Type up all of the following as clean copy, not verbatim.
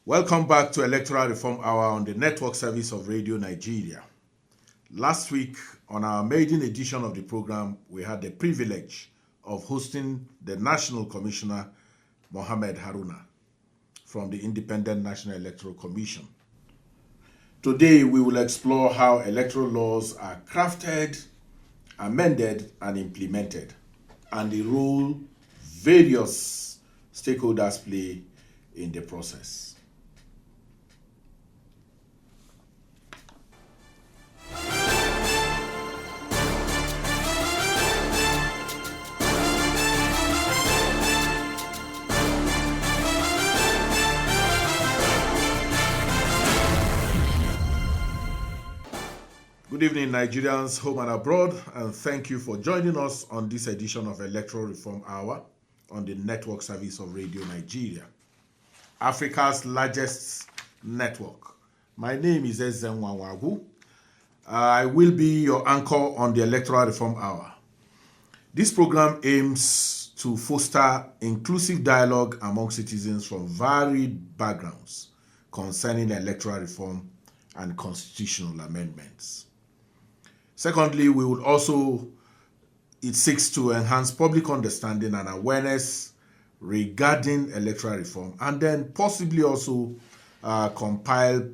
Welcome back to Electoral Reform Hour on the network service of Radio Nigeria. Last week, on our maiden edition of the program, we had the privilege of hosting the National Commissioner, Mohammed Haruna, from the Independent National Electoral Commission. Today, we will explore how electoral laws are crafted, amended, and implemented, and the role various stakeholders play in the process. Good evening, Nigerians, home and abroad, and thank you for joining us on this edition of Electoral Reform Hour on the network service of Radio Nigeria, Africa's largest network. My name is Ezen Wanwagu. I will be your anchor on the Electoral Reform Hour. This program aims to foster inclusive dialogue among citizens from varied backgrounds concerning electoral reform and constitutional amendments. Secondly, it seeks to enhance public understanding and awareness regarding electoral reform, and then possibly also compile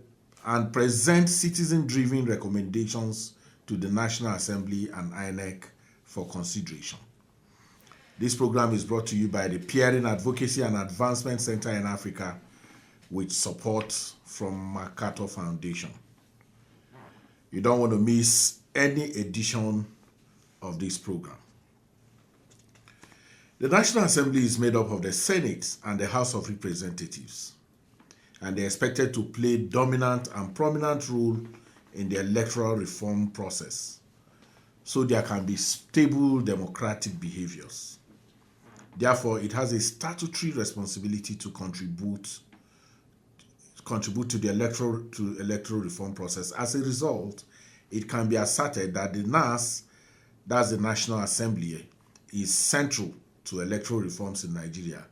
and present citizen-driven recommendations to the National Assembly and INEC for consideration. This program is brought to you by the Peering Advocacy and Advancement Center in Africa with support from MacArthur Foundation. You don't want to miss any edition of this program. The National Assembly is made up of the Senate and the House of Representatives, and they're expected to play dominant and prominent role in the electoral reform process, so there can be stable democratic behaviors. Therefore, it has a statutory responsibility to contribute to the electoral reform process. As a result, it can be asserted that the NAS, that's the National Assembly, is central to electoral reforms in Nigeria,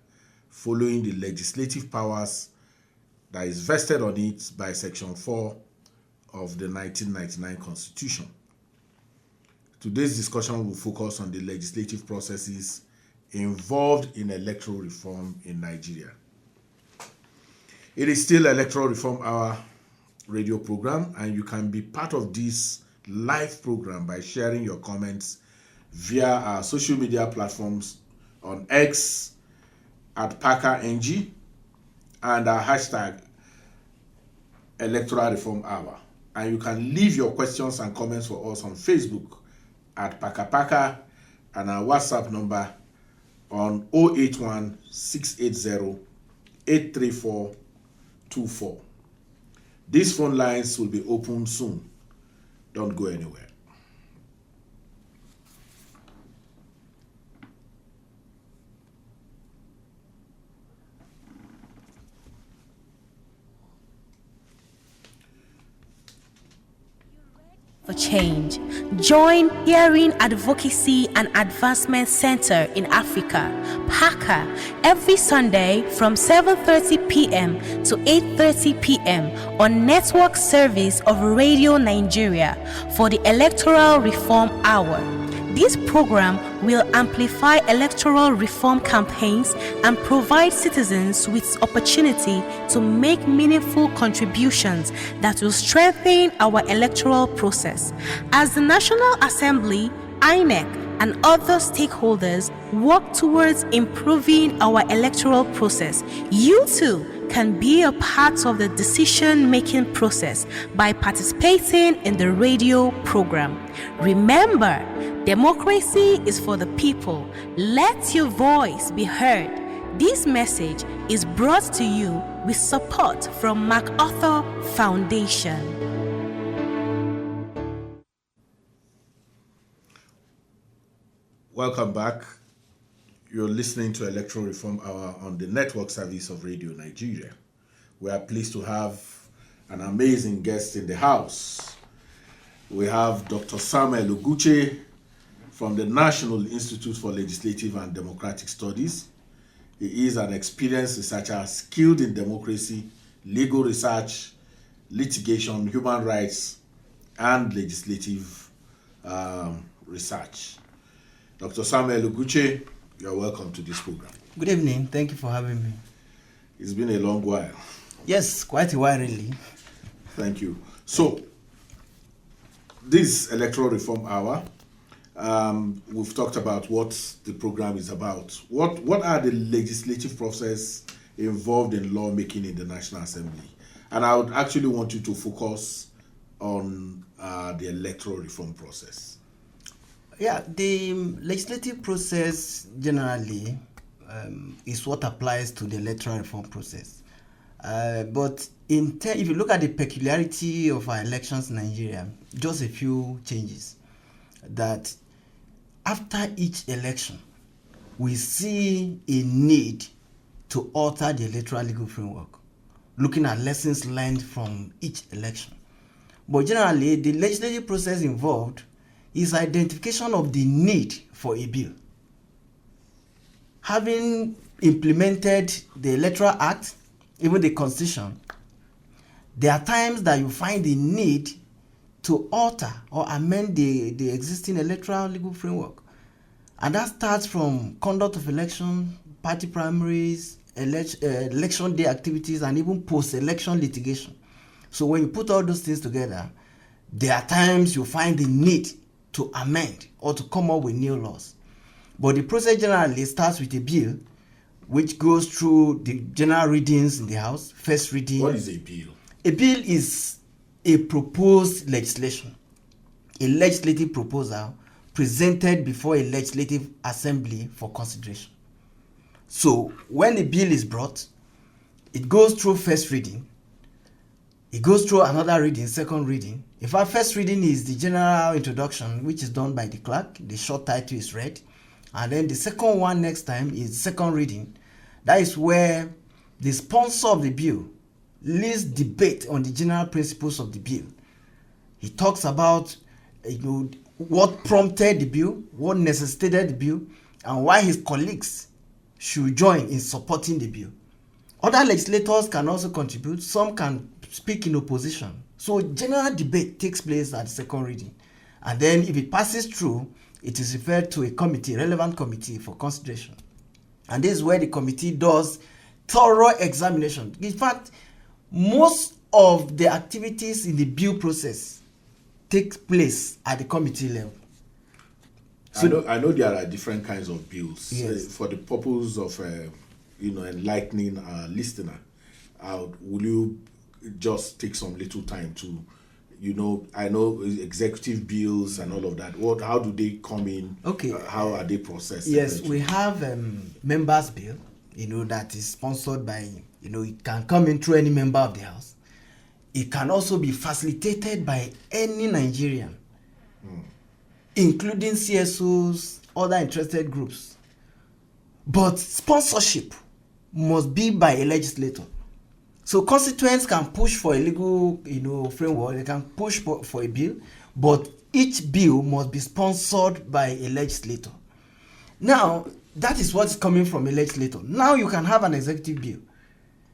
following the legislative powers that is vested on it by Section 4 of the 1999 Constitution. Today's discussion will focus on the legislative processes involved in electoral reform in Nigeria. It is still Electoral Reform Hour radio program, and you can be part of this live program by sharing your comments via our social media platforms on X at PACANG and our hashtag Electoral Reform Hour. And you can leave your questions and comments for us on Facebook at PACAPACA and our WhatsApp number on 081 680 83424. These phone lines will be open soon. Don't go anywhere. For change. Join Peering Advocacy and Advancement Center in Africa, PACA, every Sunday from 7:30 p.m. to 8:30 p.m. on network service of Radio Nigeria for the Electoral Reform Hour. This program will amplify electoral reform campaigns and provide citizens with opportunity to make meaningful contributions that will strengthen our electoral process. As the National Assembly, INEC, and other stakeholders work towards improving our electoral process, you too can be a part of the decision-making process by participating in the radio program. Remember, democracy is for the people. Let your voice be heard. This message is brought to you with support from MacArthur Foundation. Welcome back. You're listening to Electoral Reform Hour on the network service of Radio Nigeria. We are pleased to have an amazing guest in the house. We have Dr. Samuel Oguche from the National Institute for Legislative and Democratic Studies. He is an experienced researcher skilled in democracy, legal research, litigation, human rights, and legislative research. Dr. Samuel Oguche, you're welcome to this program. Good evening. Thank you for having me. It's been a long while. Yes, quite a while, really. Thank you. So, this Electoral Reform Hour, we've talked about what the program is about. What are the legislative process involved in lawmaking in the National Assembly? And I would actually want you to focus on the electoral reform process. Yeah, the legislative process generally is what applies to the electoral reform process. But if you look at the peculiarity of our elections in Nigeria, just a few changes. That after each election, we see a need to alter the electoral legal framework, looking at lessons learned from each election. But generally, the legislative process involved is identification of the need for a bill. Having implemented the Electoral Act, even the Constitution, there are times that you find the need to alter or amend the existing electoral legal framework. And that starts from conduct of election, party primaries, election day activities, and even post-election litigation. So when you put all those things together, there are times you find the need to amend or to come up with new laws. But the process generally starts with a bill, which goes through the general readings in the House, first reading. What is a bill? A bill is a proposed legislation, a legislative proposal presented before a legislative assembly for consideration. So when a bill is brought, it goes through first reading, it goes through another reading, second reading. In fact, first reading is the general introduction, which is done by the clerk. The short title is read. And then the second one next time is second reading. That is where the sponsor of the bill leads debate on the general principles of the bill. He talks about what prompted the bill, what necessitated the bill, and why his colleagues should join in supporting the bill. Other legislators can also contribute. Some can speak in opposition. So general debate takes place at the second reading. And then if it passes through, it is referred to a committee, relevant committee for consideration. And this is where the committee does thorough examination. In fact, most of the activities in the bill process take place at the committee level. So I know there are different kinds of bills. Yes. For the purpose of enlightening our listener, will you just take some little time to, I know executive bills and all of that. How do they come in? Okay. How are they processed? Yes, we have members' bill, that is sponsored by, it can come in through any member of the House. It can also be facilitated by any Nigerian, including CSOs, other interested groups. But sponsorship must be by a legislator. So constituents can push for a legal, framework. They can push for a bill, but each bill must be sponsored by a legislator. Now, that is what's coming from a legislator. Now you can have an executive bill,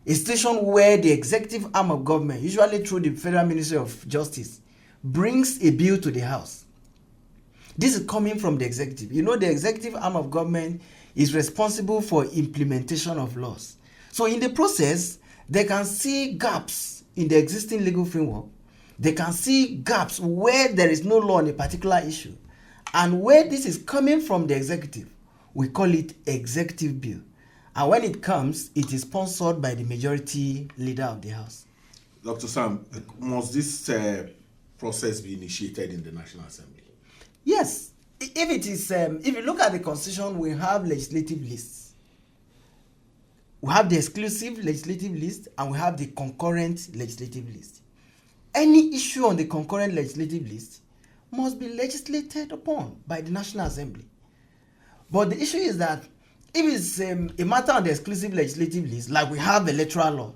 a station where the executive arm of government, usually through the Federal Ministry of Justice, brings a bill to the House. This is coming from the executive. The executive arm of government is responsible for implementation of laws. So in the process, they can see gaps in the existing legal framework. They can see gaps where there is no law on a particular issue. And where this is coming from the executive, we call it executive bill. And when it comes, it is sponsored by the majority leader of the House. Dr. Sam, must this process be initiated in the National Assembly? Yes. If it is, if you look at the Constitution, we have legislative lists. We have the exclusive legislative list and we have the concurrent legislative list. Any issue on the concurrent legislative list must be legislated upon by the National Assembly. But the issue is that if it's a matter on the exclusive legislative list, like we have the electoral law,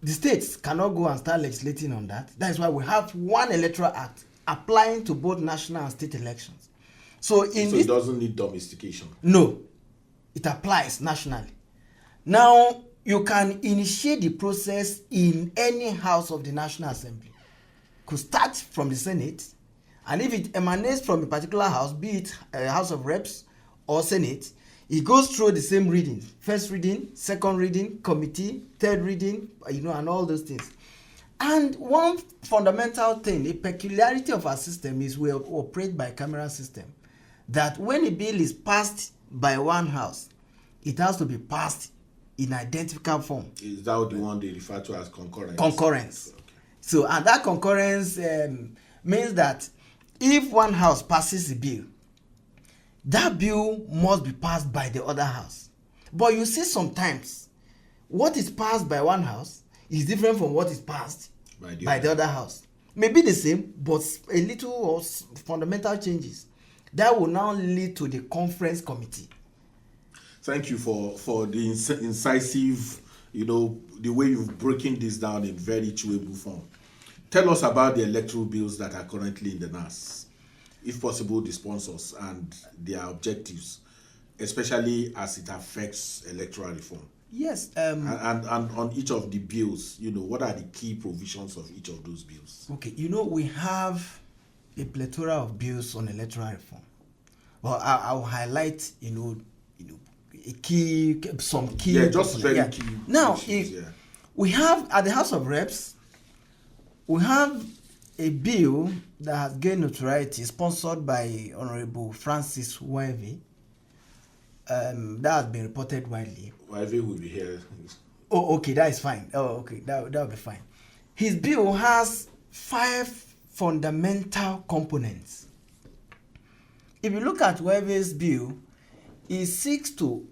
the states cannot go and start legislating on that. That is why we have one electoral act applying to both national and state elections. So it doesn't need domestication? No, it applies nationally. Now, you can initiate the process in any house of the National Assembly. Could start from the Senate, and if it emanates from a particular house, be it a House of Reps or Senate, it goes through the same reading: first reading, second reading, committee, third reading, and all those things. And one fundamental thing, a peculiarity of our system, is we operate by cameral system. That when a bill is passed by one house, it has to be passed in identical form. Is that the one they refer to as concurrence? Concurrence. Okay. So, and that concurrence means that if one house passes a bill, that bill must be passed by the other house. But you see, sometimes what is passed by one house is different from what is passed by the other house. Maybe the same, but a little or fundamental changes. That will now lead to the conference committee. Thank you for the incisive, the way you've broken this down in very chewable form. Tell us about the electoral bills that are currently in the NAS, if possible, the sponsors and their objectives, especially as it affects electoral reform. Yes. And on each of the bills, what are the key provisions of each of those bills? Okay, we have a plethora of bills on electoral reform. Well, I'll highlight, some key. Yeah, just very key. Now, we have at the House of Reps, we have a bill that has gained notoriety, sponsored by Honorable Francis Wavy. That has been reported widely. Wavy will be here. Oh, okay, that is fine. Oh, okay, that will be fine. His bill has 5 fundamental components. If you look at Wavy's bill, he seeks to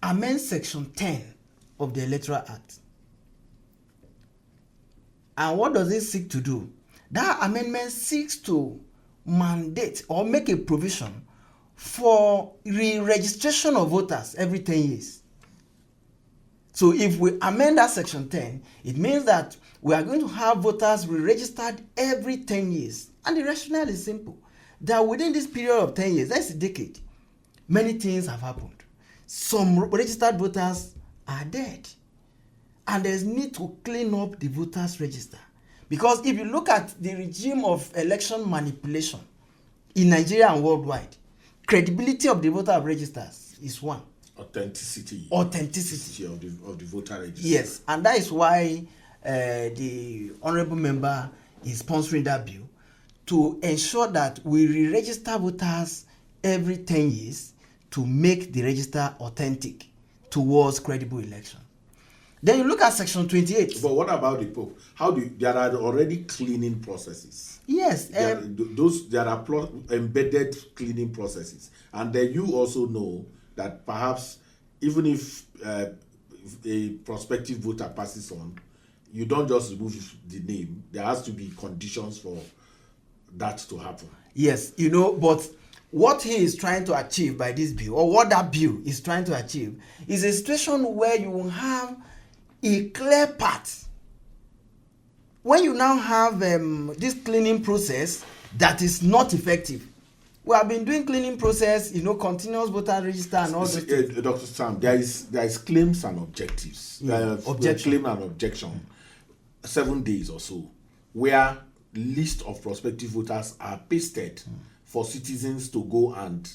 amend Section 10 of the Electoral Act. And what does it seek to do? That amendment seeks to mandate or make a provision for re-registration of voters every 10 years. So if we amend that Section 10, it means that we are going to have voters re-registered every 10 years. And the rationale is simple. That within this period of 10 years, that's a decade, many things have happened. Some registered voters are dead. And there's need to clean up the voters register. Because if you look at the regime of election manipulation in Nigeria and worldwide, credibility of the voter registers is one. Authenticity of the voter register. Yes, and that is why the honorable member is sponsoring that bill, to ensure that we re-register voters every 10 years to make the register authentic towards credible election. Then you look at Section 28. But what about the Pope? There are already cleaning processes. Yes. There are embedded cleaning processes. And then you also know that perhaps even if a prospective voter passes on, you don't just remove the name. There has to be conditions for that to happen. Yes, but what he is trying to achieve by this bill, or what that bill is trying to achieve, is a situation where you will have a clear path. When you now have this cleaning process that is not effective, we have been doing cleaning process, continuous voter register and all those things. Dr. Sam, there is claims and objectives. Claim and objection, 7 days or so, where list of prospective voters are pasted for citizens to go and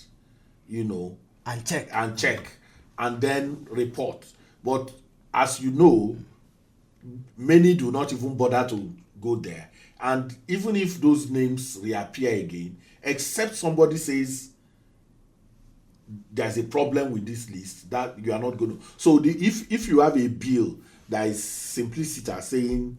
check and then report. But as you know, many do not even bother to go there. And even if those names reappear again, except somebody says there's a problem with this list, that you are not going to. So if you have a bill that is simpliciter saying,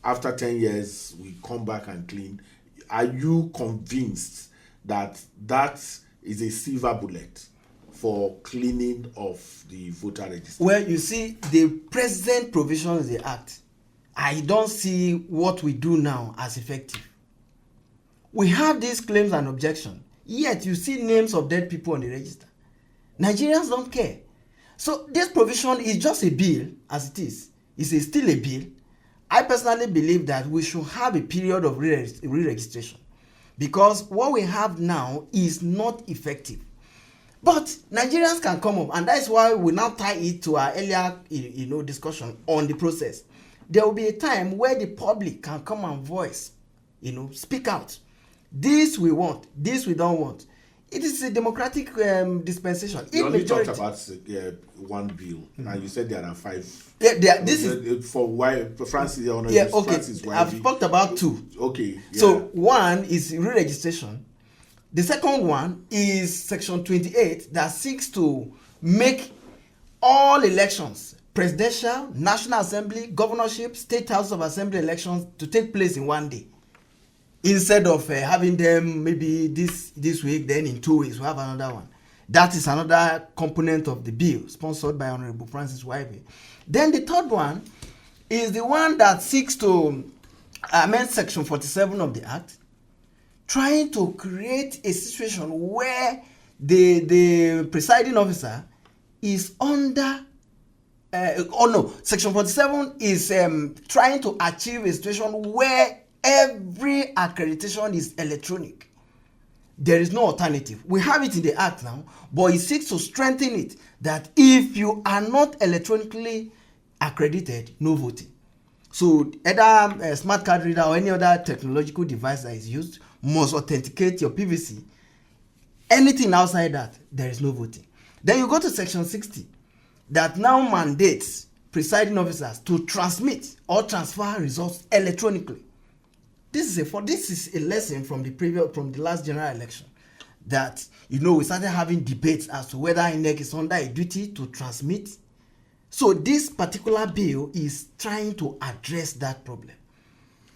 after 10 years we come back and clean, are you convinced that that is a silver bullet for cleaning of the voter register? Well, you see, the present provisions in the Act, I don't see what we do now as effective. We have these claims and objections, yet you see names of dead people on the register. Nigerians don't care. So this provision is just a bill, as it is. It's still a bill. I personally believe that we should have a period of re-registration, because what we have now is not effective. But Nigerians can come up, and that's why we now tie it to our earlier discussion on the process. There will be a time where the public can come and voice, speak out. This we want, this we don't want. It is a democratic dispensation. You only talked about one bill, and you said there are 5. Yeah, this is for Francis. Yeah, okay. Francis I've talked about 2. Okay. Yeah. So one is re-registration. The second one is Section 28 that seeks to make all elections, presidential, National Assembly, governorship, State House of Assembly elections, to take place in one day, instead of having them maybe this week, then in 2 weeks we have another one. That is another component of the bill sponsored by Honorable Francis Waibe. Then the third one is the one that seeks to amend Section 47 of the Act, trying to create a situation where the presiding officer is under Section 47 is trying to achieve a situation where every accreditation is electronic. There is no alternative. We have it in the Act now, but it seeks to strengthen it, that if you are not electronically accredited, no voting. So either a smart card reader or any other technological device that is used must authenticate your PVC. Anything outside that, there is no voting. Then you go to Section 60 that now mandates presiding officers to transmit or transfer results electronically. This is a lesson from the last general election, that we started having debates as to whether INEC is under a duty to transmit. So this particular bill is trying to address that problem.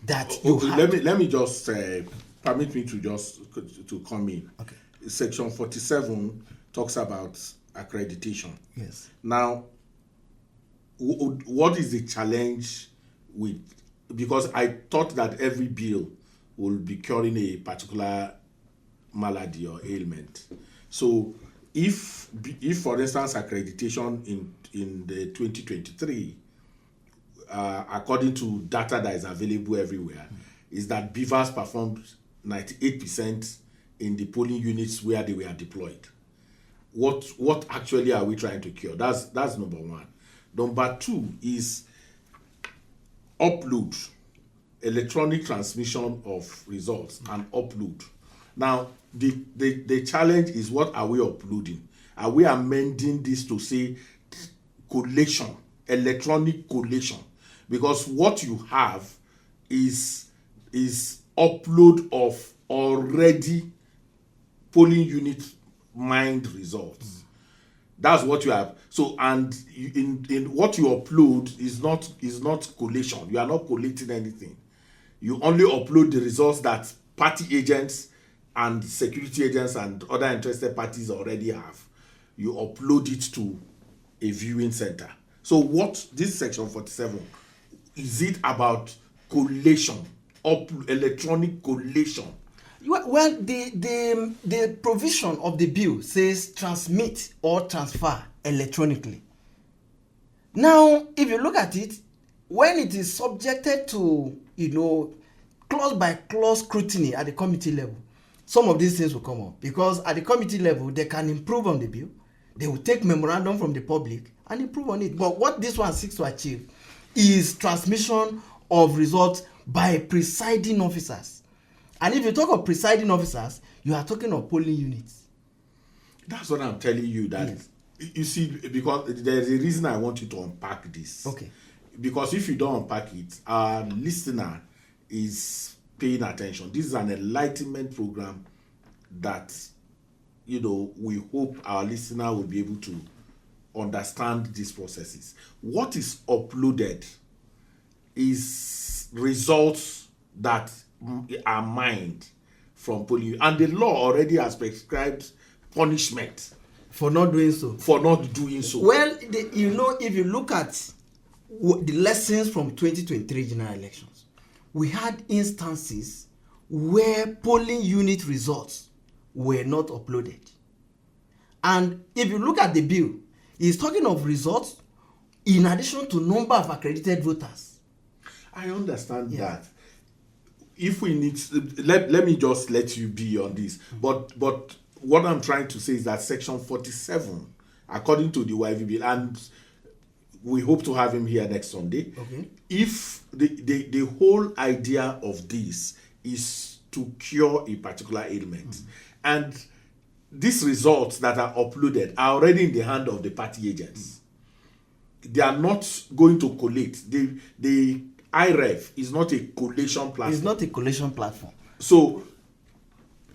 Let me just permit me to come in. Okay. Section 47 talks about accreditation. Yes. Now, what is the challenge with? Because I thought that every bill will be curing a particular malady or ailment. So, if for instance accreditation in the 2023, according to data that is available everywhere, is that beavers performed 98% in the polling units where they were deployed. What actually are we trying to cure? That's number one. Number 2 is upload, electronic transmission of results and upload. Now, the challenge is, what are we uploading? Are we amending this to say collation, electronic collation? Because what you have is upload of already polling unit mined results. That's what you have. So, and in what you upload is not collation. You are not collating anything. You only upload the results that party agents and security agents and other interested parties already have. You upload it to a viewing center. So what this Section 47, is it about collation, electronic collation? Well, the provision of the bill says transmit or transfer electronically. Now, if you look at it, when it is subjected to, clause by clause scrutiny at the committee level, some of these things will come up, because at the committee level, they can improve on the bill. They will take memorandum from the public and improve on it. But what this one seeks to achieve is transmission of results by presiding officers. And if you talk of presiding officers, you are talking of polling units. That's what I'm telling you. That yes. You see, because there's a reason I want you to unpack this. Okay. Because if you don't unpack it, our listener is paying attention. This is an enlightenment program that, we hope our listener will be able to understand these processes. What is uploaded is results that are mined from polling, and the law already has prescribed punishment for not doing so. Well, if you look at the lessons from 2023 general elections, we had instances where polling unit results were not uploaded. And if you look at the bill, it's talking of results in addition to number of accredited voters. I understand that. If we need, let me just let you be on this. But what I'm trying to say is that Section 47, according to the YV bill, and we hope to have him here next Sunday. Okay. If the whole idea of this is to cure a particular ailment, and these results that are uploaded are already in the hand of the party agents. They are not going to collate. The IREF is not a collation platform. It's not a collation platform. So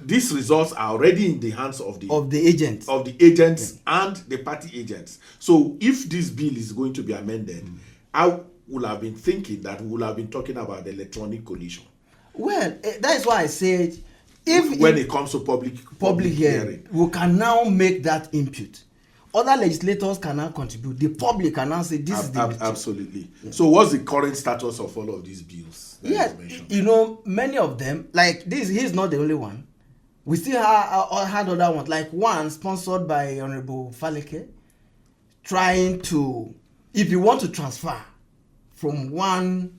these results are already in the hands of the agents. Of the agents and the party agents. So if this bill is going to be amended, I would have been thinking that we would have been talking about the electronic collation. Well, that is why I said when it comes to public hearing, we can now make that input. Other legislators can now contribute. The public can now say this is the absolutely. Yeah. So what's the current status of all of these bills? Yes, you know, many of them, like this, he's not the only one. We still had other ones, like one sponsored by Honorable Faleke, trying to, if you want to transfer from one,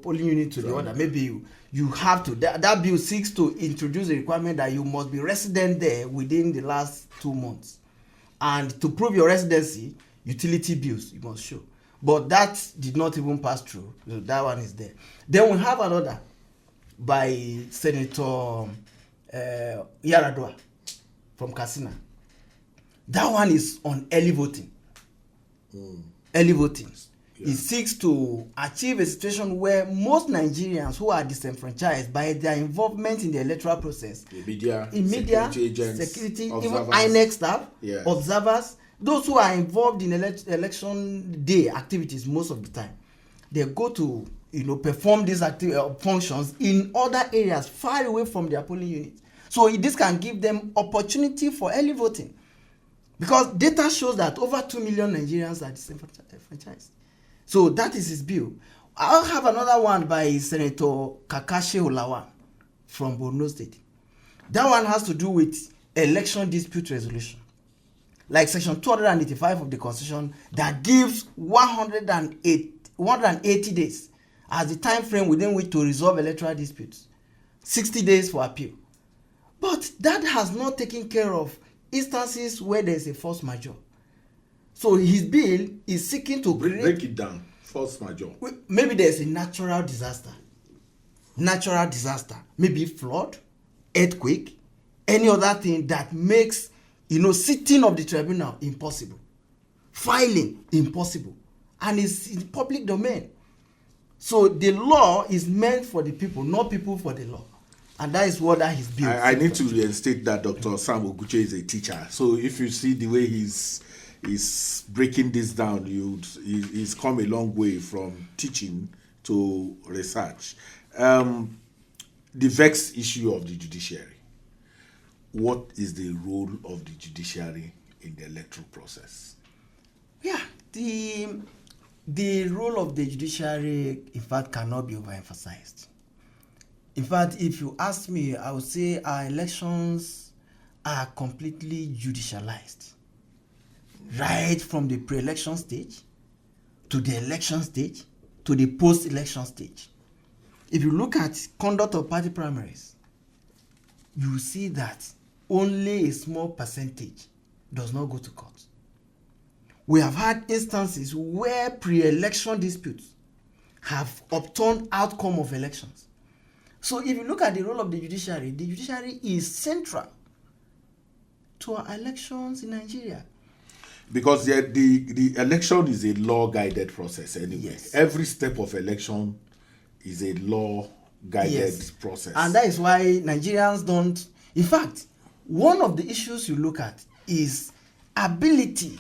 polling unit to the other, maybe you have to. That bill seeks to introduce a requirement that you must be resident there within the last 2 months, and to prove your residency, utility bills you must show. But that did not even pass through. So that one is there. Then we have another by Senator Yaradua from Katsina. That one is on early voting. Early voting. Yeah. It seeks to achieve a situation where most Nigerians who are disenfranchised by their involvement in the electoral process, media, security, even INEC staff, observers, those who are involved in election day activities most of the time, they go to perform these functions in other areas far away from their polling units. So this can give them opportunity for early voting, because data shows that over 2 million Nigerians are disenfranchised. So that is his bill. I'll have another one by Senator Kakashi Olawan from Borno State. That one has to do with election dispute resolution. Like Section 285 of the Constitution that gives 180 days as the time frame within which to resolve electoral disputes. 60 days for appeal. But that has not taken care of instances where there is a force majeure. So his bill is seeking to break it down. Force majeure. Maybe there's a natural disaster. Maybe flood, earthquake, any other thing that makes sitting of the tribunal impossible, filing impossible, and it's in public domain. So the law is meant for the people, not people for the law. And that is what that is built. I need to reinstate that Dr. Sam Oguche is a teacher. So if you see the way he's breaking this down, he's come a long way from teaching to research. The vexed issue of the judiciary. What is the role of the judiciary in the electoral process? Yeah, the role of the judiciary, in fact, cannot be overemphasized. In fact, if you ask me, I would say our elections are completely judicialized. Right from the pre-election stage, to the election stage, to the post-election stage. If you look at conduct of party primaries, you will see that only a small percentage does not go to court. We have had instances where pre-election disputes have upturned outcome of elections. So if you look at the role of the judiciary is central to our elections in Nigeria. Because the election is a law-guided process anyway. Yes. Every step of election is a law-guided process. And that is why Nigerians don't... In fact, one of the issues you look at is ability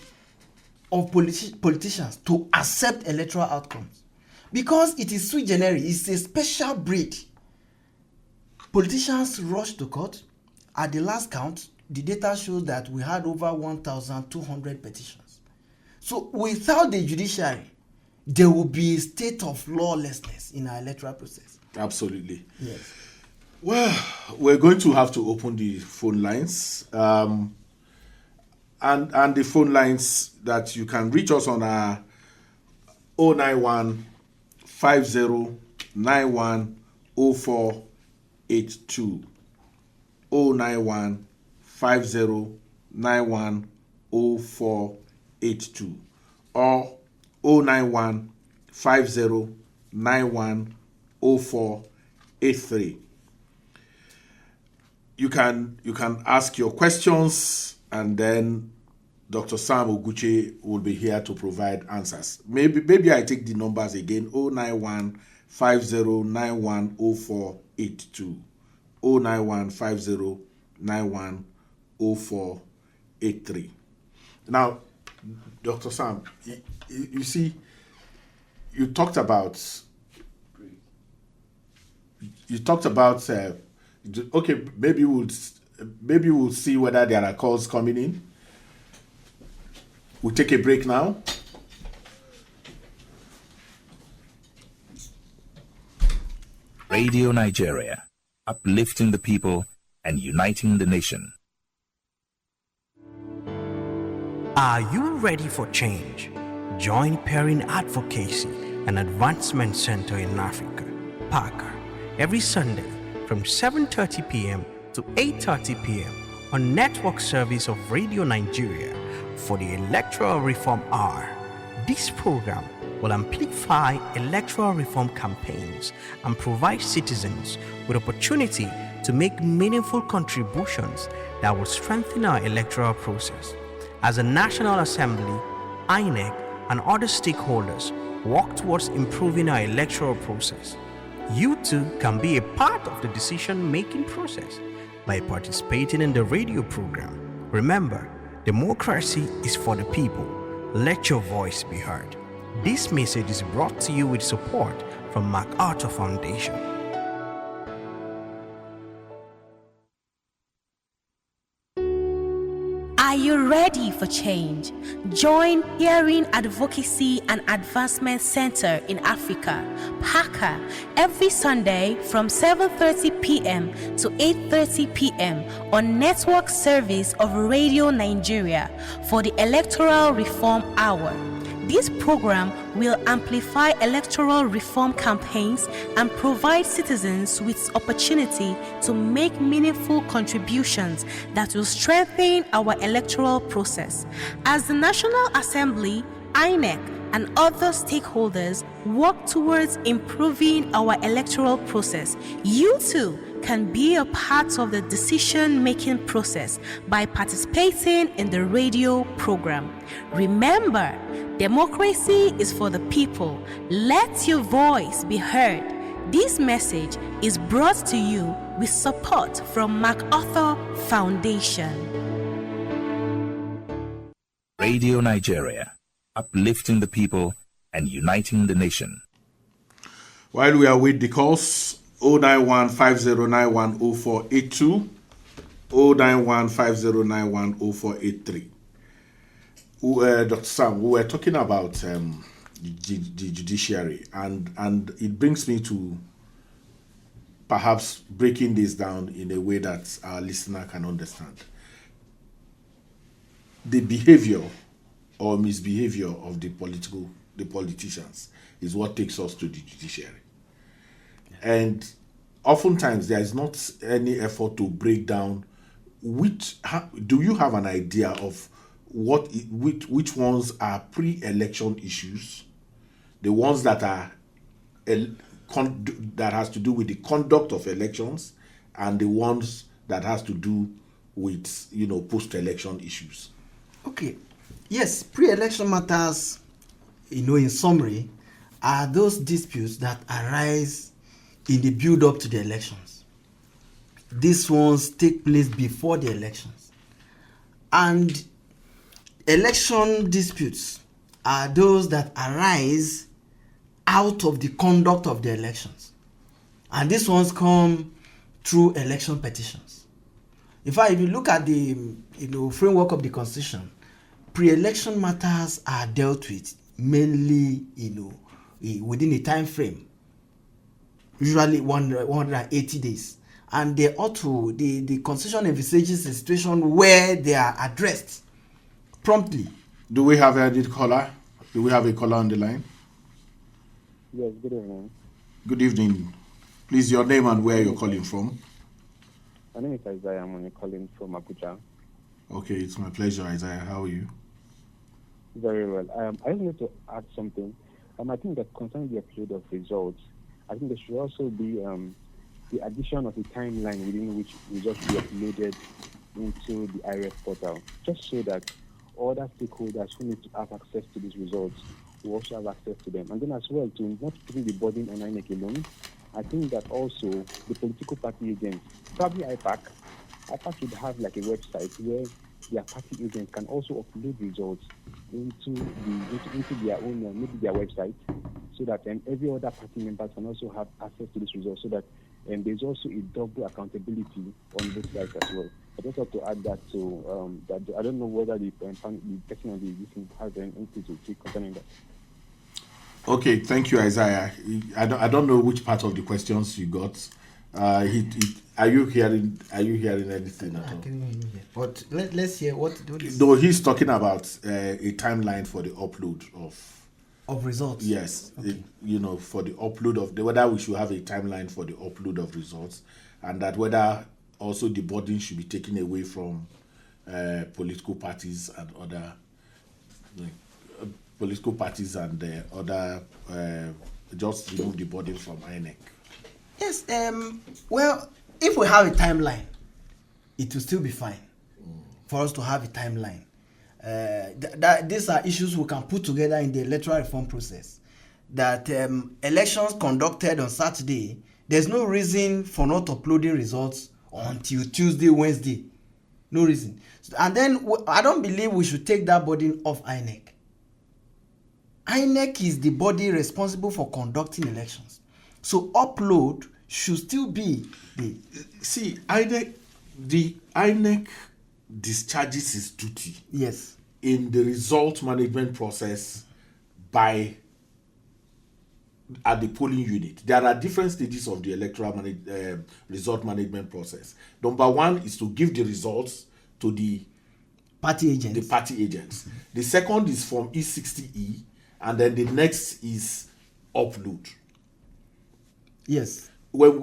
of politicians to accept electoral outcomes. Because it is sui generis, it's a special breed. Politicians rush to court. At the last count, the data shows that we had over 1,200 petitions. So without the judiciary, there will be a state of lawlessness in our electoral process. Absolutely. Yes. Well, we're going to have to open the phone lines. And the phone lines that you can reach us on are 091 5091 0482. 091 50910482 or 09150910483. You can ask your questions, and then Dr. Sam Oguche will be here to provide answers. Maybe I take the numbers again: 09150910482, 09150910483. Now, Dr. Sam, you see, you talked about okay, maybe we'll see whether there are calls coming in. We'll take a break now. Radio Nigeria, uplifting the people and uniting the nation. Are you ready for change? Join Perrin Advocacy and Advancement Center in Africa, PACA, every Sunday from 7:30 p.m. to 8:30 p.m. on network service of Radio Nigeria for the Electoral Reform Hour. This program will amplify electoral reform campaigns and provide citizens with opportunity to make meaningful contributions that will strengthen our electoral process. As a National Assembly, INEC, and other stakeholders work towards improving our electoral process, you too can be a part of the decision-making process by participating in the radio program. Remember, democracy is for the people. Let your voice be heard. This message is brought to you with support from MacArthur Foundation. Are you ready for change? Join Hearing Advocacy and Advancement Center in Africa, PACA, every Sunday from 7:30 p.m. to 8:30 p.m. on network service of Radio Nigeria for the Electoral Reform Hour. This program will amplify electoral reform campaigns and provide citizens with opportunity to make meaningful contributions that will strengthen our electoral process. As the National Assembly, INEC, and other stakeholders work towards improving our electoral process, you too can be a part of the decision-making process by participating in the radio program. Remember, democracy is for the people. Let your voice be heard. This message is brought to you with support from MacArthur Foundation. Radio Nigeria, uplifting the people and uniting the nation. While we await the calls, 09150910482, 09150910483. Dr. Sam, we were talking about the judiciary, and it brings me to perhaps breaking this down in a way that our listener can understand. The behavior or misbehavior of the politicians is what takes us to the judiciary. And oftentimes there is not any effort to break down do you have an idea of which ones are pre-election issues, the ones that are that has to do with the conduct of elections, and the ones that has to do with post-election issues? Okay. Yes, pre-election matters, in summary, are those disputes that arise in the build-up to the elections. These ones take place before the elections. And election disputes are those that arise out of the conduct of the elections. And these ones come through election petitions. In fact, if you look at the framework of the Constitution, pre-election matters are dealt with mainly within a time frame, usually 180 days. And they ought to, the Constitution envisages a situation where they are addressed promptly. Do we have a caller? Do we have a caller on the line? Yes, good evening. Good evening. Please, your name and where you're calling from. My name is Isaiah. I'm calling from Abuja. Okay, it's my pleasure, Isaiah. How are you? Very well. I just wanted to add something. I think that concerning the upload of results, I think there should also be the addition of a timeline within which results will be uploaded into the IRF portal, just so that other stakeholders who need to have access to these results will also have access to them. And then as well, to not putting the burden on INEC alone, I think that also the political party agents, probably IPAC should have like a website where their party agents can also upload results into their own, maybe their website, so that every other party members can also have access to this result, so that there's also a double accountability on both sides as well. I just have to add that to that. I don't know whether the person on the listen has anything to say concerning that. Okay, thank you, Isaiah. I don't know which part of the questions you got. Are you hearing anything at all? But let's hear what is No, he's talking about a timeline for the upload of results. Yes, Okay. For the upload of whether we should have a timeline for the upload of results, and that whether also the burden should be taken away from political parties and other just remove the burden from INEC. Yes. Well, if we have a timeline, it will still be fine for us to have a timeline. These are issues we can put together in the electoral reform process. That elections conducted on Saturday, there's no reason for not uploading results until Tuesday, Wednesday. No reason. And then I don't believe we should take that burden off INEC. INEC is the body responsible for conducting elections. So upload should still be the... See, INEC discharges its duty. Yes. In the result management process at the polling unit. There are different stages of the electoral result management process. Number one is to give the results to the party agents. Mm-hmm. The second is from E60E, and then the next is upload. Yes. Do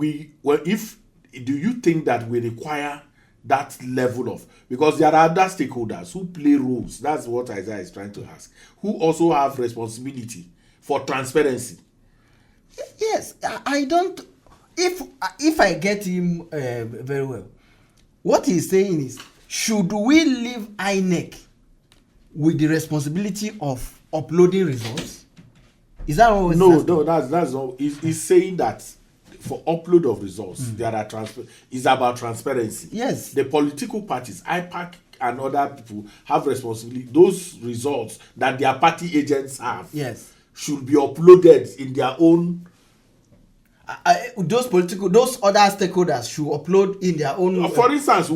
you think that we require that level of, because there are other stakeholders who play roles, that's what Isaiah is trying to ask, who also have responsibility for transparency? Yes, I don't, if I get him very well, what he's saying is, should we leave INEC with the responsibility of uploading results? Is that what? No, that's not. He's saying that for upload of results, there are it's about transparency. Yes. The political parties, IPAC and other people have responsibility. Those results that their party agents have, yes, should be uploaded in their own. Those other stakeholders should upload in their own. For instance,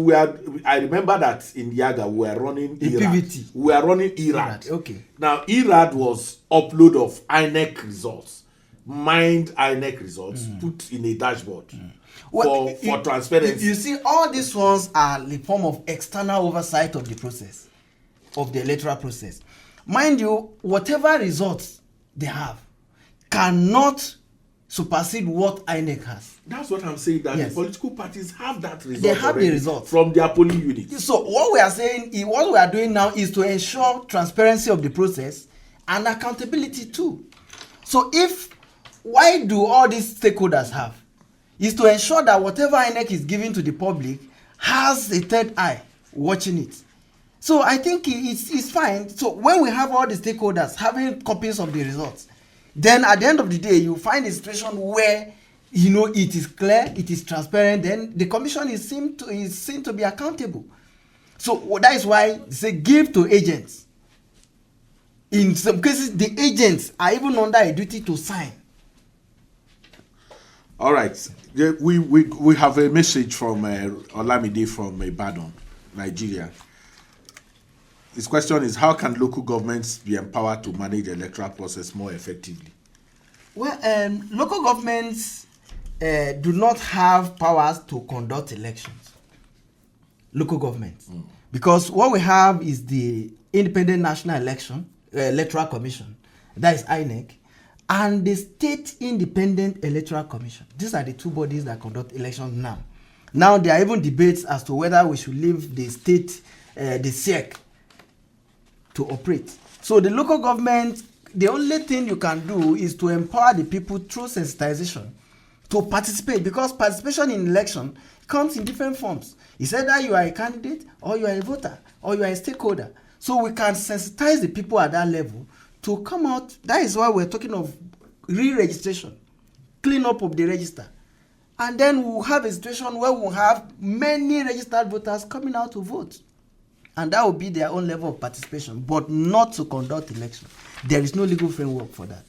I remember that in Yaga we were running PVT. We were running ERAD. Okay. Now ERAD was upload of INEC results, mined INEC results, put in a dashboard for transparency. You see, all these ones are the form of external oversight of the process, of the electoral process. Mind you, whatever results they have cannot supersede what INEC has. That's what I'm saying, that yes, the political parties have that result. They have the result from their polling units. So what we are saying, what we are doing now is to ensure transparency of the process and accountability too. So why do all these stakeholders have? Is to ensure that whatever INEC is giving to the public has a third eye watching it. So I think it's fine. So when we have all the stakeholders having copies of the results, then at the end of the day, you find a situation where it is clear, it is transparent, then the commission is seen to be accountable. So that is why they say give to agents. In some cases, the agents are even under a duty to sign. All right, we have a message from Olamide from Ibadan, Nigeria. His question is, how can local governments be empowered to manage the electoral process more effectively? Well, local governments do not have powers to conduct elections. Local governments. Because what we have is the Independent National Electoral Commission, that is INEC, and the State Independent Electoral Commission. These are the two bodies that conduct elections now. Now, there are even debates as to whether we should leave the State the SEC to operate. So the local government, the only thing you can do is to empower the people through sensitization to participate, because participation in election comes in different forms. It's either you are a candidate or you are a voter or you are a stakeholder. So we can sensitize the people at that level to come out. That is why we're talking of re-registration, clean up of the register. And then we'll have a situation where we'll have many registered voters coming out to vote. And that will be their own level of participation, but not to conduct election. There is no legal framework for that.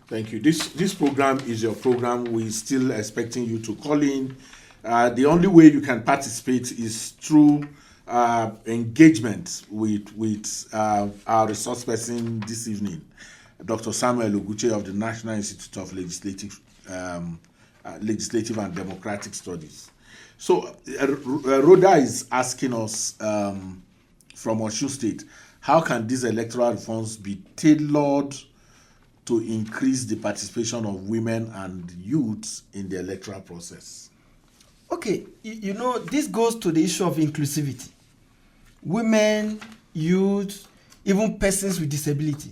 Thank you. This program is your program. We're still expecting you to call in. The only way you can participate is through engagement with our resource person this evening, Dr. Samuel Oguche of the National Institute of Legislative and Democratic Studies. So Rhoda is asking us from Osun State, how can these electoral reforms be tailored to increase the participation of women and youths in the electoral process? Okay, you know, this goes to the issue of inclusivity. Women, youth, even persons with disability.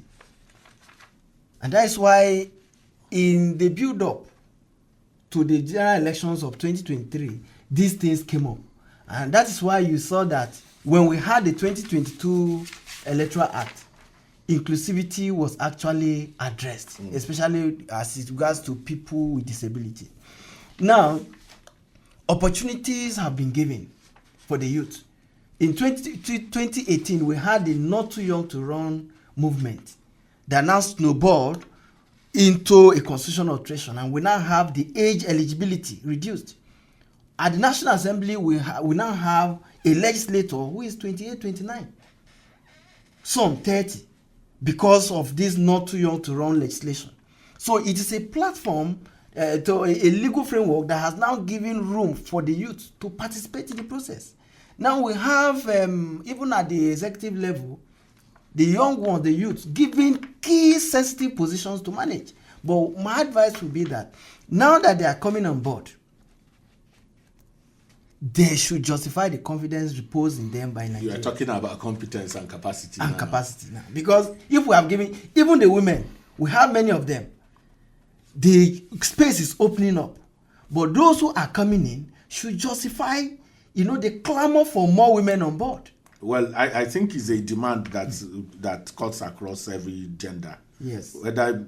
And that is why in the build-up to the general elections of 2023, these things came up. And that is why you saw that when we had the 2022 Electoral Act, inclusivity was actually addressed, especially as it regards to people with disability. Now, opportunities have been given for the youth. In 2018, we had the Not Too Young to Run movement that now snowballed into a constitutional alteration, and we now have the age eligibility reduced. At the National Assembly, we now have a legislator who is 28, 29, some 30, because of this Not Too Young to Run legislation. So it is a platform, to a legal framework that has now given room for the youth to participate in the process. Now we have, even at the executive level, the young ones, the youth, given key sensitive positions to manage. But my advice would be that now that they are coming on board, they should justify the confidence reposed in them by Nigeria. You are talking about competence and capacity. And capacity now. Because if we have given, even the women, we have many of them, the space is opening up. But those who are coming in should justify, the clamor for more women on board. Well, I think it's a demand that cuts across every gender. Yes. Whether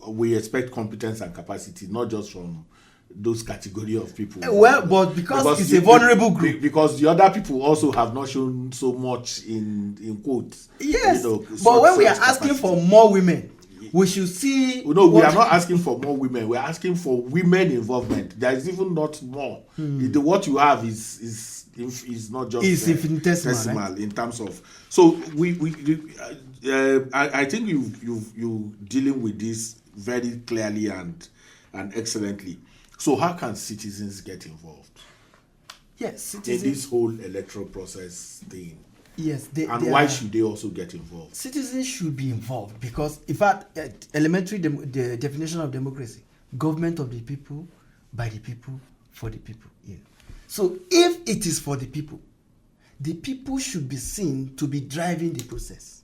we expect competence and capacity, not just from those category of people. Well, but because it's a vulnerable group. Because the other people also have not shown so much in quotes. Yes. But when we are asking for more women, we should see. No, we are not asking for more women. We are asking for women involvement. There is even not more. What you have is not just infinitesimal, right? In terms of. So I think you dealing with this very clearly and excellently. So how can citizens get involved? Yes, citizens in this whole electoral process thing. Yes, why should they also get involved? Citizens should be involved because, in fact, elementary the definition of democracy: government of the people, by the people, for the people. Yeah. So, if it is for the people should be seen to be driving the process.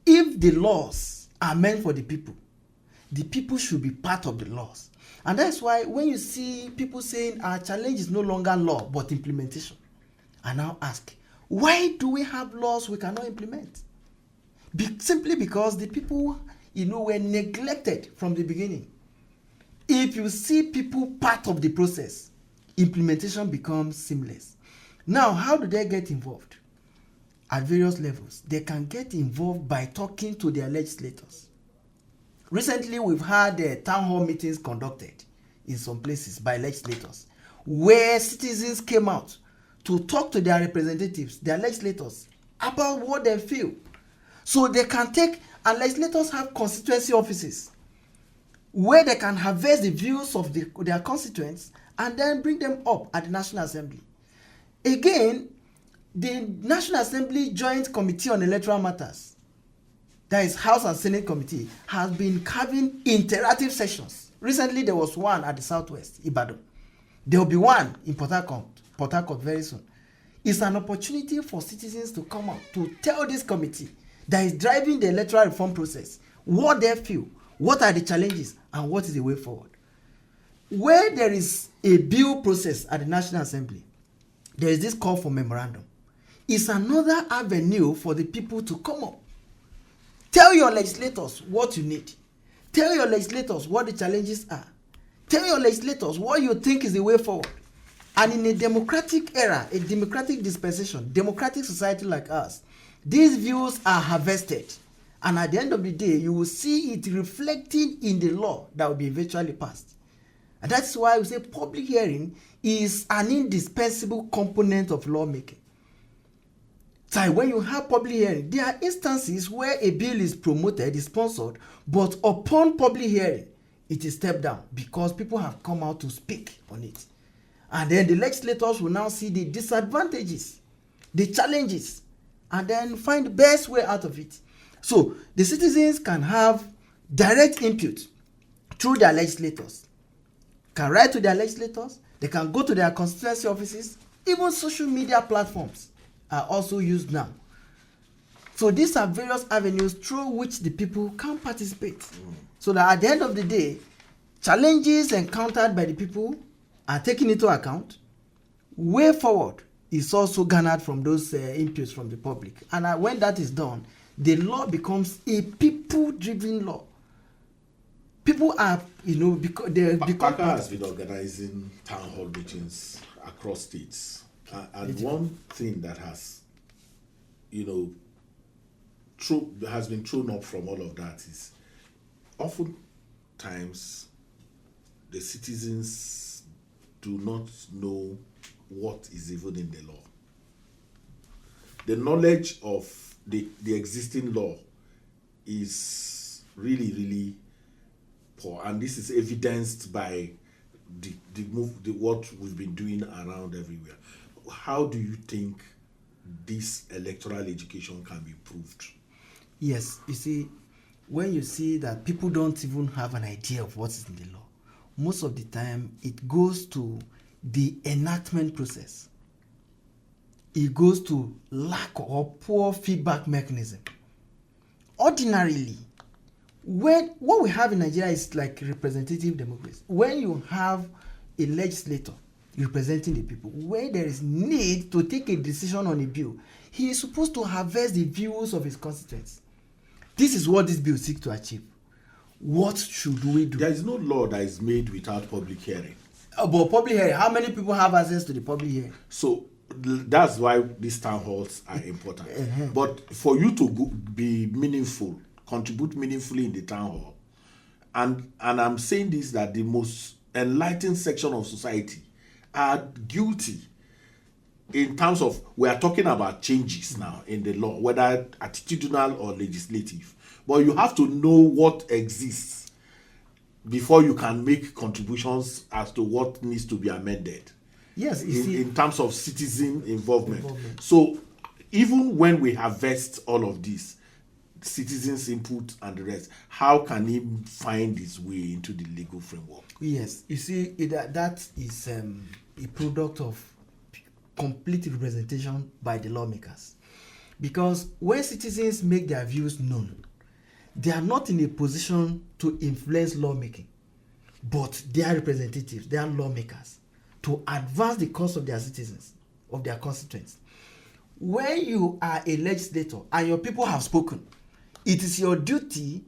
If the laws are meant for the people should be part of the laws. And that's why when you see people saying our challenge is no longer law but implementation, I now ask, why do we have laws we cannot implement? Simply because the people, were neglected from the beginning. If you see people part of the process, implementation becomes seamless. Now, how do they get involved? At various levels. They can get involved by talking to their legislators. Recently, we've had town hall meetings conducted in some places by legislators where citizens came out to talk to their representatives, their legislators, about what they feel. So they can take, and legislators have constituency offices where they can harvest the views of their constituents and then bring them up at the National Assembly. Again, the National Assembly Joint Committee on Electoral Matters, that is House and Senate Committee, has been having interactive sessions. Recently, there was one at the Southwest, Ibadan. There will be one in Port Harcourt very soon. It's an opportunity for citizens to come out to tell this committee that is driving the electoral reform process what they feel, what are the challenges, and what is the way forward. Where there is a bill process at the National Assembly, there is this call for memorandum. It's another avenue for the people to come up. Tell your legislators what you need. Tell your legislators what the challenges are. Tell your legislators what you think is the way forward. And in a democratic era, a democratic dispensation, democratic society like ours, these views are harvested. And at the end of the day, you will see it reflecting in the law that will be eventually passed. And that's why we say public hearing is an indispensable component of lawmaking. So when you have public hearing, there are instances where a bill is promoted, is sponsored, but upon public hearing, it is stepped down because people have come out to speak on it. And then the legislators will now see the disadvantages, the challenges, and then find the best way out of it. So the citizens can have direct input through their legislators, can write to their legislators, they can go to their constituency offices, even social media platforms are also used now. So these are various avenues through which the people can participate. So that at the end of the day, challenges encountered by the people are taken into account. Way forward is also garnered from those inputs from the public. And when that is done, the law becomes a people-driven law. People are, because they become. PACA has been organizing town hall meetings across states. And one thing that has, has been thrown up from all of that is oftentimes the citizens do not know what is even in the law. The knowledge of the existing law is really, really poor, and this is evidenced by what we've been doing around everywhere. How do you think this electoral education can be improved? Yes, you see, when you see that people don't even have an idea of what is in the law, most of the time it goes to the enactment process. It goes to lack or poor feedback mechanism. Ordinarily, what we have in Nigeria is like representative democracy. When you have a legislator representing the people, where there is need to take a decision on a bill, he is supposed to harvest the views of his constituents. This is what this bill seeks to achieve. What should we do? There is no law that is made without public hearing. But public hearing, how many people have access to the public hearing? So that's why these town halls are important. But for you to be meaningful, contribute meaningfully in the town hall, and I'm saying this, that the most enlightened section of society are guilty in terms of, we are talking about changes now in the law, whether attitudinal or legislative. But you have to know what exists before you can make contributions as to what needs to be amended. Yes, in terms of citizen involvement. So even when we harvest all of this, citizens' input and the rest, how can he find his way into the legal framework? Yes, you see, that is a product of complete representation by the lawmakers. Because when citizens make their views known, they are not in a position to influence lawmaking, but they are representatives, they are lawmakers, to advance the cause of their citizens, of their constituents. When you are a legislator and your people have spoken, it is your duty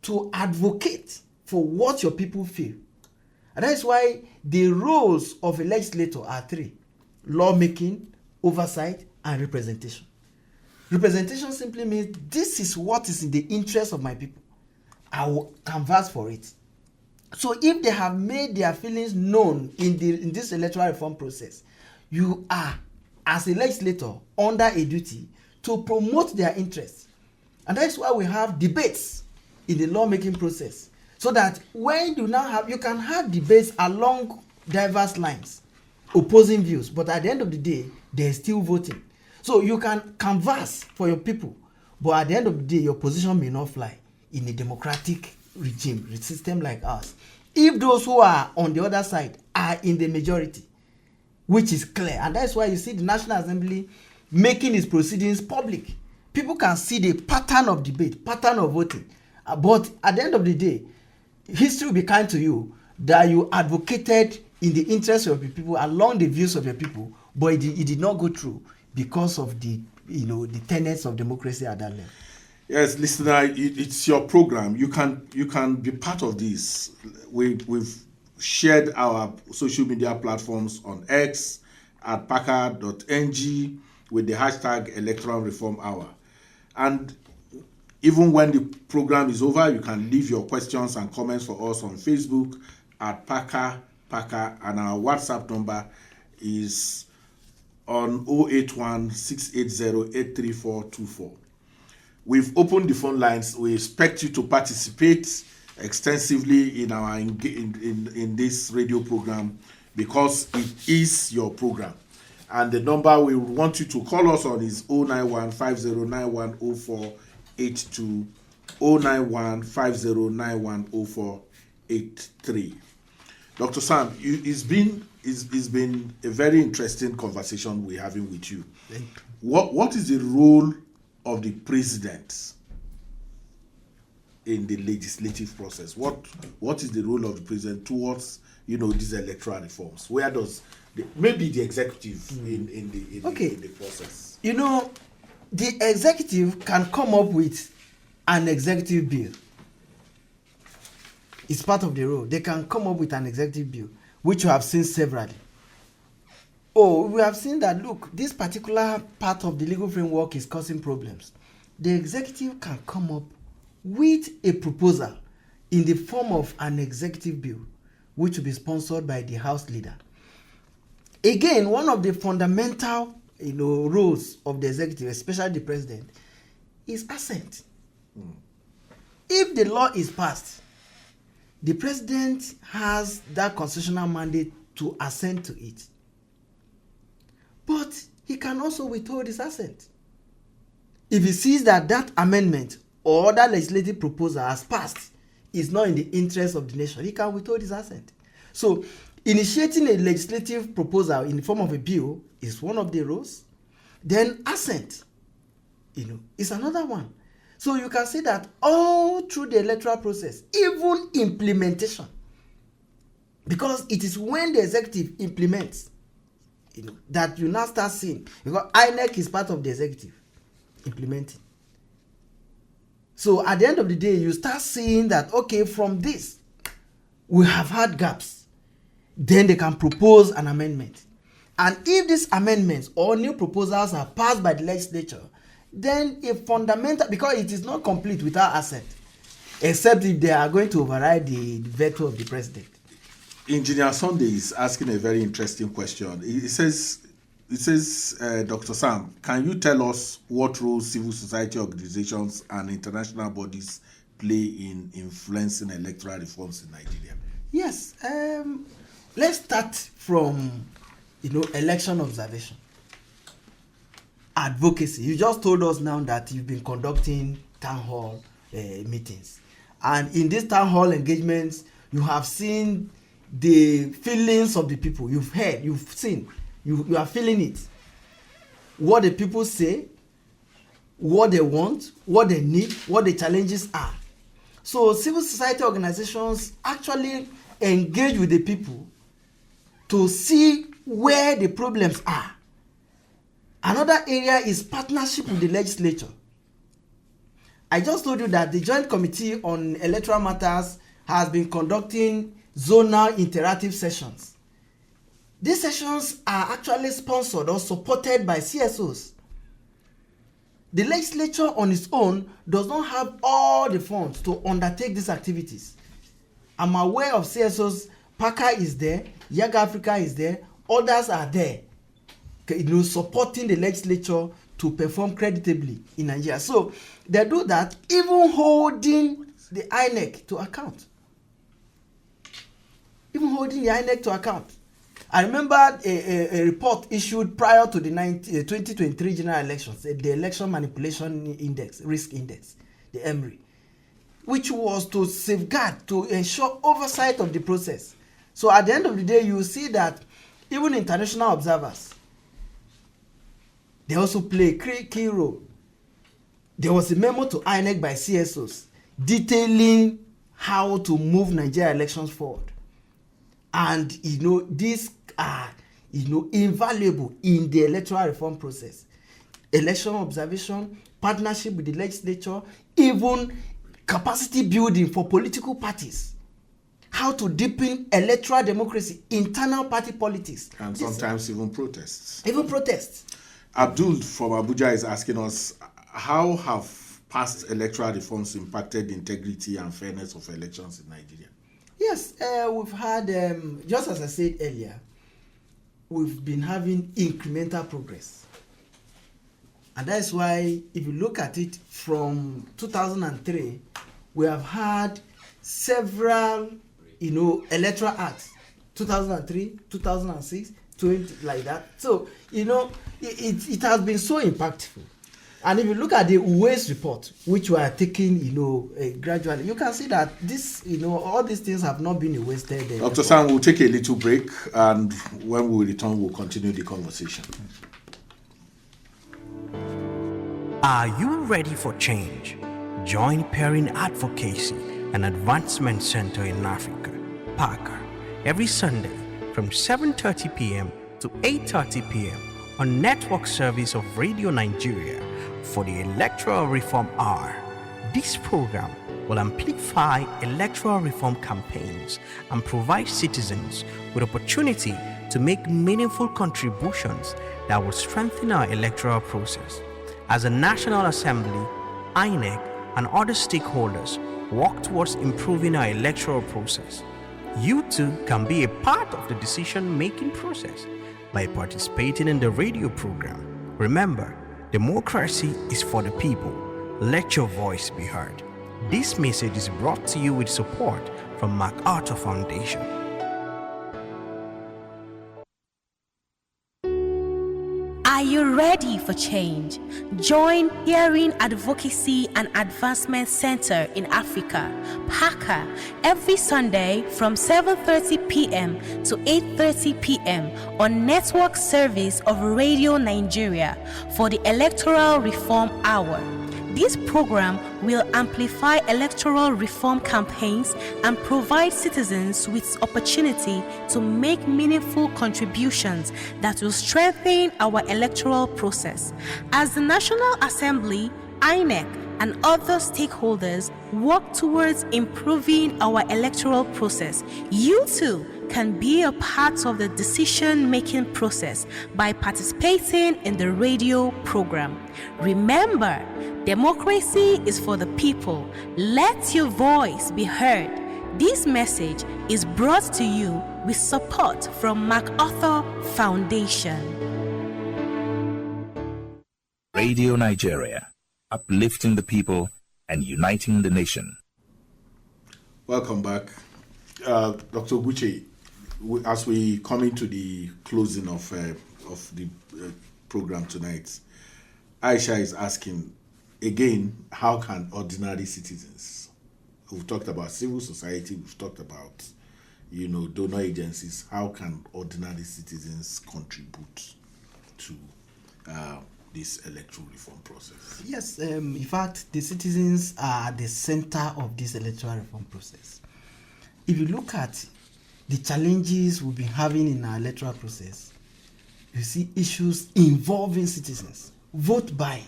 to advocate for what your people feel. And that is why the roles of a legislator are three: lawmaking, oversight, and representation. Representation simply means this is what is in the interest of my people. I will canvass for it. So if they have made their feelings known in this electoral reform process, you are, as a legislator, under a duty to promote their interests. And that's why we have debates in the lawmaking process, so that when you can have debates along diverse lines, opposing views, but at the end of the day, there's still voting. So you can canvass for your people, but at the end of the day, your position may not fly in a democratic regime, system like ours. If those who are on the other side are in the majority, which is clear. And that's why you see the National Assembly making its proceedings public. People can see the pattern of debate, pattern of voting. But at the end of the day, history will be kind to you that you advocated in the interest of your people, along the views of your people, but it did not go through because of the tenets of democracy at that level. Yes, listener, it's your program. You can be part of this. We've shared our social media platforms on X at packer.ng with the hashtag Electoral Reform Hour. And even when the program is over, you can leave your questions and comments for us on Facebook at Packer, and our WhatsApp number is on 081-680-83424. We've opened the phone lines. We expect you to participate extensively in our in this radio program because it is your program. And the number we want you to call us on is 091-5091-0482, 091-5091-0483. Dr. Sam, it's been a very interesting conversation we're having with you. Thank you. What is the role of the president in the legislative process? What is the role of the president towards these electoral reforms? Where does maybe the executive in the process? The executive can come up with an executive bill. It's part of the role. They can come up with an executive bill, which you have seen severally. We have seen that, look, this particular part of the legal framework is causing problems. The executive can come up with a proposal in the form of an executive bill, which will be sponsored by the House leader. Again, one of the fundamental roles of the executive, especially the president, is assent. If the law is passed, the president has that constitutional mandate to assent to it. But he can also withhold his assent. If he sees that that amendment or that legislative proposal has passed is not in the interest of the nation, he can withhold his assent. So, initiating a legislative proposal in the form of a bill is one of the roles. Then assent, is another one. So you can say that all through the electoral process, even implementation, because it is when the executive implements, that you now start seeing, because INEC is part of the executive implementing. So at the end of the day, you start seeing that, okay, from this, we have had gaps. Then they can propose an amendment. And if these amendments or new proposals are passed by the legislature, then a fundamental, because it is not complete without assent, except if they are going to override the veto of the president. Engineer Sunday is asking a very interesting question. It says, Dr. Sam, can you tell us what role civil society organizations and international bodies play in influencing electoral reforms in Nigeria? Yes. Let's start from, election observation. Advocacy. You just told us now that you've been conducting town hall meetings. And in these town hall engagements, you have seen the feelings of the people. You've heard, you've seen, you are feeling it. What the people say, what they want, what they need, what the challenges are. So civil society organizations actually engage with the people to see where the problems are. Another area is partnership with the legislature. I just told you that the Joint Committee on Electoral Matters has been conducting zonal interactive sessions. These sessions are actually sponsored or supported by CSOs. The legislature on its own does not have all the funds to undertake these activities. I'm aware of CSOs. Packer is there, Young Africa is there, others are there, supporting the legislature to perform creditably in Nigeria. So they do that, even holding the INEC to account. I remember a report issued prior to the 2023 general elections, the Election Manipulation Index, Risk Index, the EMRI, which was to safeguard, to ensure oversight of the process. So at the end of the day, you see that Even international observers, they also play a key role. There was a memo to INEC by CSOs detailing how to move Nigeria elections forward. And, these are, invaluable in the electoral reform process. Election observation, partnership with the legislature, even capacity building for political parties. How to deepen electoral democracy, internal party politics. And sometimes even protests. Even protests. Abdul from Abuja is asking us, how have past electoral reforms impacted the integrity and fairness of elections in Nigeria? Yes, we've had, just as I said earlier, we've been having incremental progress. And that's why, if you look at it from 2003, we have had several, electoral acts, 2003, 2006, 20, like that. So, it has been so impactful. And if you look at the waste report, which we are taking, gradually, you can see that this, all these things have not been wasted. Dr. Sam, we'll take a little break, and when we return, we'll continue the conversation. Are you ready for change? Join Perrin Advocacy and Advancement Center in Africa, PACA, every Sunday from 7:30 p.m. to 8:30 p.m. on network service of Radio Nigeria for the Electoral Reform Hour. This program will amplify electoral reform campaigns and provide citizens with opportunity to make meaningful contributions that will strengthen our electoral process. As a National Assembly, INEC, and other stakeholders work towards improving our electoral process, you too can be a part of the decision-making process by participating in the radio program. Remember, democracy is for the people. Let your voice be heard. This message is brought to you with support from MacArthur Foundation. Are you ready for change? Join Hearing Advocacy and Advancement Center in Africa, PACA, every Sunday from 7:30 p.m. to 8:30 p.m. on network service of Radio Nigeria for the Electoral Reform Hour. This program will amplify electoral reform campaigns and provide citizens with opportunity to make meaningful contributions that will strengthen our electoral process. As the National Assembly, INEC, and other stakeholders work towards improving our electoral process, you too can be a part of the decision-making process by participating in the radio program. Remember, democracy is for the people. Let your voice be heard. This message is brought to you with support from MacArthur Foundation. Radio Nigeria, uplifting the people and uniting the nation. Welcome back. Dr. Oguche, as we come into the closing of the program tonight, Aisha is asking, again, how can ordinary citizens, we've talked about civil society, we've talked about, donor agencies, how can ordinary citizens contribute to this electoral reform process? Yes, in fact, the citizens are the center of this electoral reform process. If you look at the challenges we've been having in our electoral process, you see issues involving citizens. Vote buying,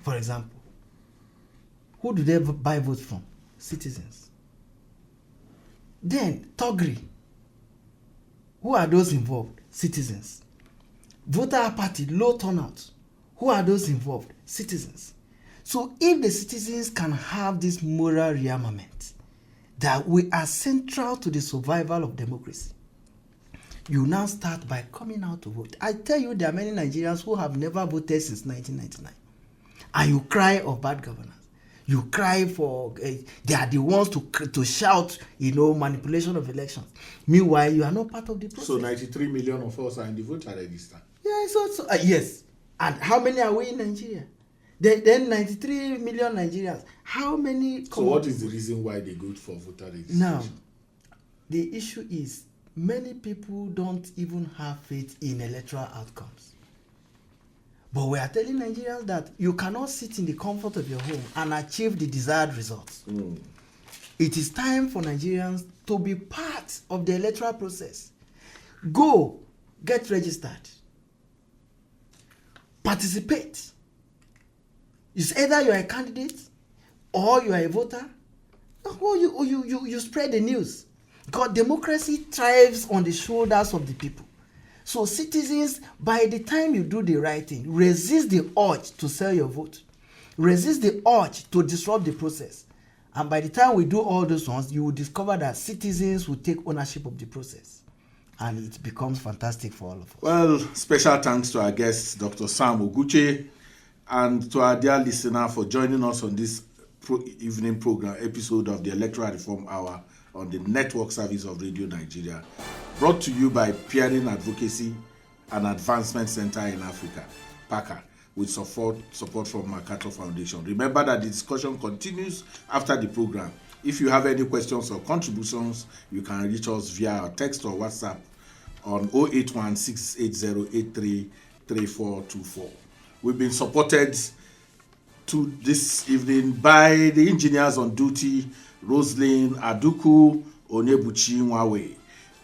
for example. Who do they buy votes from? Citizens. Then, thuggery. Who are those involved? Citizens. Voter apathy, low turnout. Who are those involved? Citizens. So if the citizens can have this moral rearmament, that we are central to the survival of democracy, you now start by coming out to vote. I tell you, there are many Nigerians who have never voted since 1999. And you cry of bad governance. You cry for, they are the ones to shout, manipulation of elections. Meanwhile, you are not part of the process. So 93 million of us are in the voter register. Yeah, yes. And how many are we in Nigeria? Then 93 million Nigerians. How many? So what is the reason why they go for voter registration? Now, the issue is many people don't even have faith in electoral outcomes. But we are telling Nigerians that you cannot sit in the comfort of your home and achieve the desired results. It is time for Nigerians to be part of the electoral process. Go, get registered. Participate. It's either you are a candidate or you are a voter, or you spread the news. Because democracy thrives on the shoulders of the people. So citizens, by the time you do the right thing, resist the urge to sell your vote. Resist the urge to disrupt the process. And by the time we do all those ones, you will discover that citizens will take ownership of the process. And it becomes fantastic for all of us. Well, special thanks to our guest, Dr. Sam Oguche, and to our dear listener for joining us on this evening program episode of the Electoral Reform Hour on the network service of Radio Nigeria, brought to you by Peering Advocacy and Advancement Center in Africa, PACA, with support from MacArthur Foundation. Remember that the discussion continues after the program. If you have any questions or contributions, you can reach us via our text or WhatsApp on 081-680-833424. We've been supported to this evening by the engineers on duty, Roslyn Aduku Onebuchi Nwawe,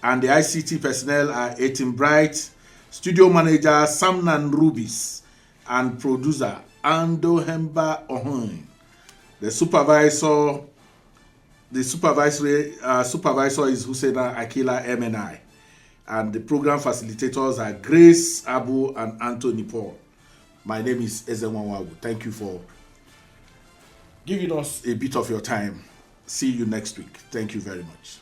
and the ICT personnel are Etin Bright, studio manager Samnan Rubis, and producer Ando Hemba Ohun. The supervisor is Husseina Akila MNI, and the program facilitators are Grace Abu and Anthony Paul. My name is Ezenwawagu. Thank you for giving us a bit of your time. See you next week. Thank you very much.